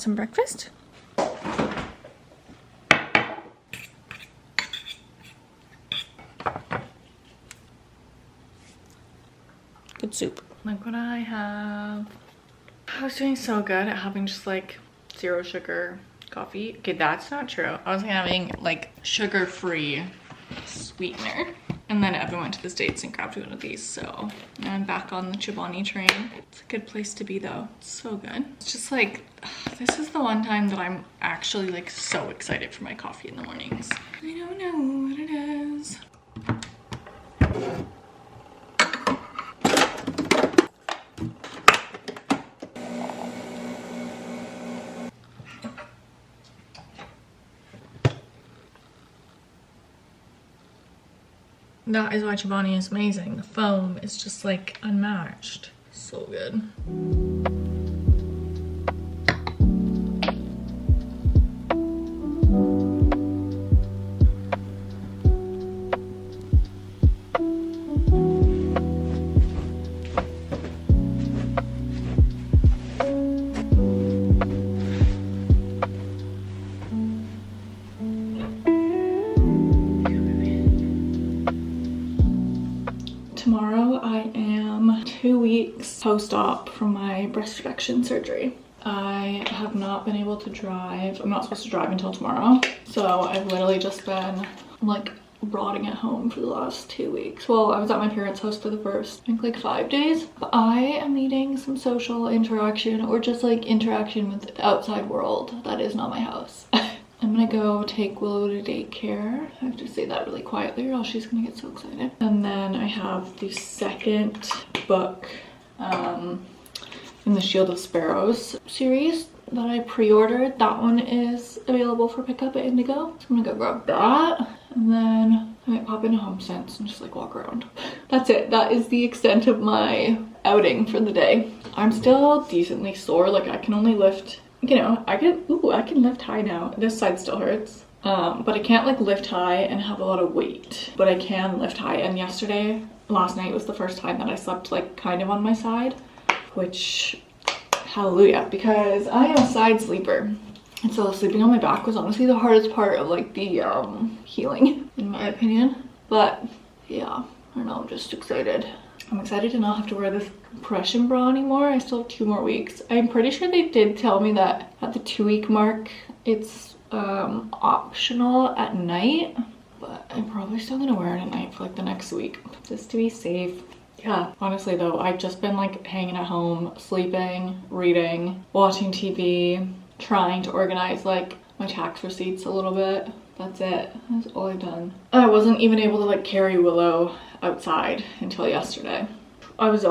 some breakfast. Good soup. Look what I have. I was doing so good at having just like 0 sugar coffee. Okay, that's not true. I was having like sugar-free sweetener. And then Evan went to the States and grabbed one of these. So now I'm back on the Chobani train. It's a good place to be though. It's so good. It's just like, this is the one time that I'm actually like so excited for my coffee in the mornings. I don't know what it is. That is why Chobani is amazing. The foam is just like unmatched. So good. Tomorrow I am 2 weeks post-op from my breast reduction surgery. I have not been able to drive. I'm not supposed to drive until tomorrow. So I've literally just been like rotting at home for the last 2 weeks. Well, I was at my parents' house for the first, I think like 5 days. But I am needing some social interaction or just like interaction with the outside world that is not my house. I'm gonna go take Willow to daycare. I have to say that really quietly or else she's gonna get so excited. And then I have the second book in the Shield of Sparrows series that I pre-ordered. That one is available for pickup at Indigo. So I'm gonna go grab that. And then I might pop into HomeSense and just like walk around. That's it. That is the extent of my outing for the day. I'm still decently sore. Like I can only lift, you know, I can lift high now. This side still hurts. But I can't like lift high and have a lot of weight, but I can lift high. And last night was the first time that I slept like kind of on my side, which hallelujah, because I am a side sleeper. And so sleeping on my back was honestly the hardest part of like the healing in my opinion. But yeah, I don't know, I'm just excited. I'm excited to not have to wear this compression bra anymore. I still have 2 more weeks. I'm pretty sure they did tell me that at the 2-week mark, it's optional at night, but I'm probably still gonna wear it at night for like the next week, just to be safe. Yeah, honestly though, I've just been like hanging at home, sleeping, reading, watching TV, trying to organize like my tax receipts a little bit. That's it. That's all I've done. I wasn't even able to like carry Willow outside until yesterday. I was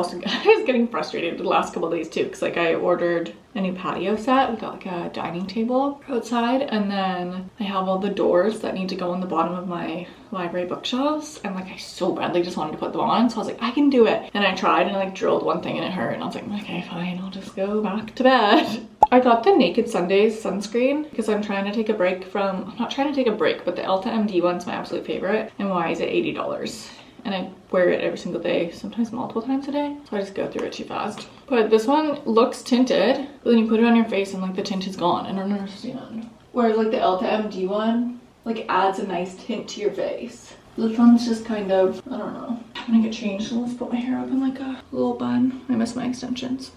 getting frustrated the last couple of days too, because like I ordered a new patio set. We got like a dining table outside, and then I have all the doors that need to go on the bottom of my library bookshelves, and like I so badly just wanted to put them on, so I was like, I can do it. And I tried and I like drilled one thing and it hurt, and I was like, okay fine, I'll just go back to bed. I got the Naked Sundays sunscreen because I'm trying to take a break from, I'm not trying to take a break, but the Elta MD one's my absolute favorite. And why is it $80? And I wear it every single day, sometimes multiple times a day. So I just go through it too fast. But this one looks tinted, but then you put it on your face and like the tint is gone. I don't understand. Whereas like the Elta MD one, like adds a nice tint to your face. This one's just kind of, I don't know. I'm gonna get changed, so let's put my hair up in like a little bun. I miss my extensions.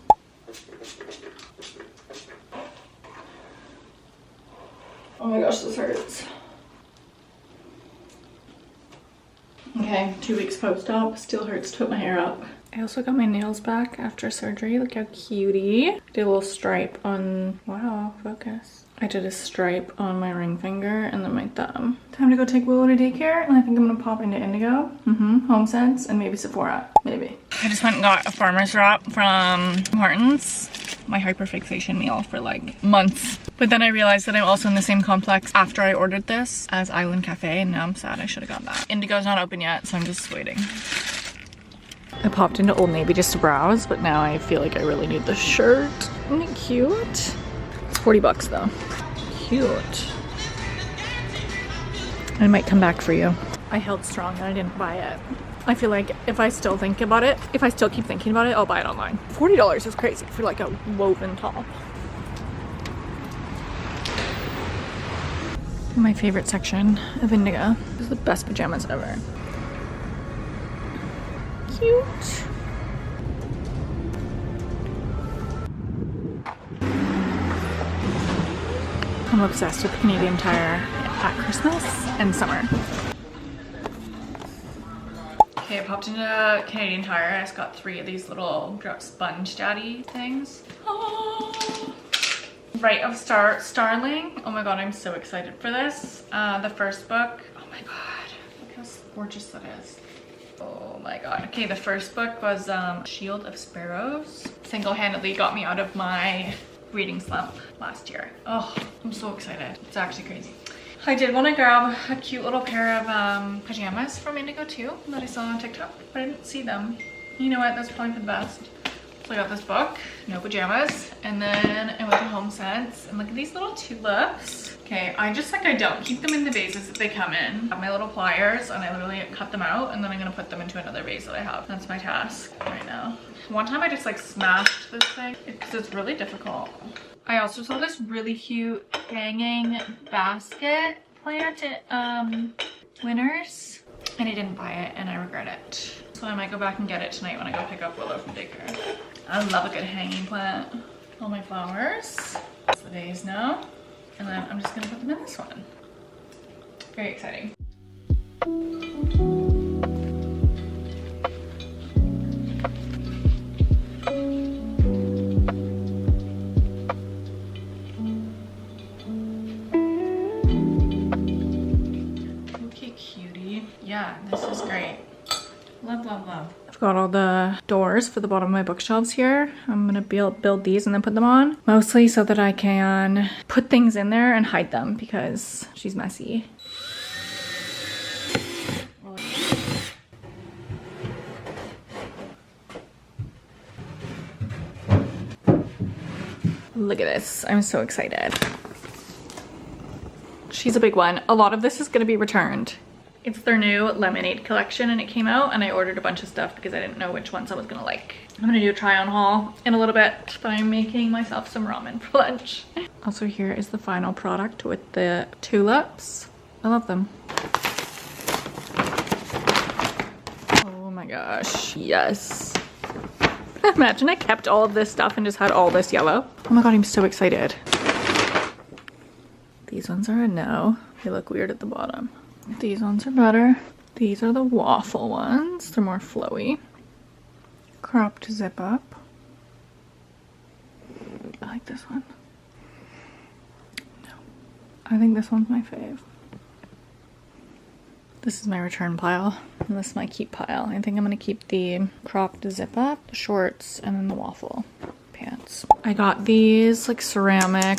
Oh my gosh, this hurts. Okay, 2 weeks post-op, still hurts to put my hair up. I also got my nails back after surgery. Look how cutie. Did a little stripe on, wow, focus. I did a stripe on my ring finger and then my thumb. Time to go take Willow to daycare, and I think I'm gonna pop into Indigo, HomeSense, and maybe Sephora, maybe. I just went and got a farmer's wrap from Hortons. My hyperfixation meal for like months. But then I realized that I'm also in the same complex after I ordered this as Island Cafe, and now I'm sad I should have got that. Indigo's not open yet, so I'm just waiting. I popped into Old Navy just to browse, but now I feel like I really need the shirt. Isn't it cute? It's 40 bucks though. Cute. I might come back for you. I held strong and I didn't buy it. I feel like if I still think about it, if I still keep thinking about it, I'll buy it online. $40 is crazy for like a woven top. My favorite section of Indigo. This is the best pajamas ever. Cute. I'm obsessed with Canadian Tire at Christmas and summer. Okay, I popped into Canadian Tire. I just got 3 of these little drop sponge daddy things. Oh. Right of Starling. Oh my god, I'm so excited for this. The first book. Oh my god, look how gorgeous that is. Oh my god. Okay, the first book was Shield of Sparrows. Single-handedly got me out of my reading slump last year. Oh, I'm so excited. It's actually crazy. I did want to grab a cute little pair of pajamas from Indigo too that I saw on TikTok, but I didn't see them. You know what? That's probably for the best. So I got this book, no pajamas, and then I went to Home Sense and look at these little tulips. Okay, I don't keep them in the vases that they come in. I have my little pliers and I literally cut them out and then I'm gonna put them into another vase that I have. That's my task right now. One time I just like smashed this thing because it's really difficult. I also saw this really cute hanging basket plant at Winners and I didn't buy it and I regret it. So I might go back and get it tonight when I go pick up Willow from daycare. I love a good hanging plant. All my flowers. That's the vase now. And then I'm just gonna put them in this one. Very exciting. Okay, cutie. Yeah, this is great. Love, love, love. I've got all the doors for the bottom of my bookshelves here. I'm gonna build these and then put them on. Mostly so that I can put things in there and hide them because she's messy. Look at this, I'm so excited. She's a big one. A lot of this is gonna be returned. It's their new lemonade collection and it came out and I ordered a bunch of stuff because I didn't know which ones I was gonna like. I'm gonna do a try on haul in a little bit, but I'm making myself some ramen for lunch. Also here is the final product with the tulips. I love them. Oh my gosh, yes. Imagine I kept all of this stuff and just had all this yellow. Oh my god, I'm so excited. These ones are a no. They look weird at the bottom. These ones are better. These are the waffle ones. They're more flowy. Cropped zip up. I like this one. No. I think this one's my fave. This is my return pile. And this is my keep pile. I think I'm gonna keep the cropped zip up, the shorts, and then the waffle pants. I got these like ceramic,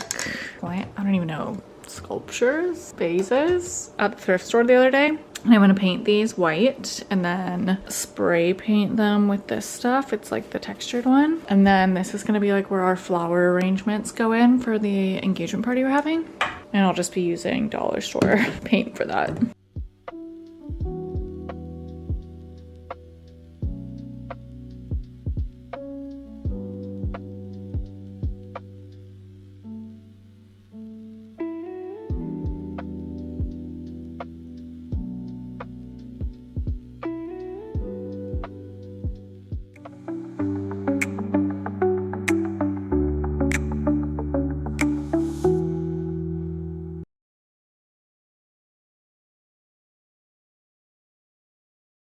I don't even know, sculptures, vases at the thrift store the other day. And I'm gonna paint these white and then spray paint them with this stuff. It's like the textured one. And then this is gonna be like where our flower arrangements go in for the engagement party we're having. And I'll just be using dollar store paint for that.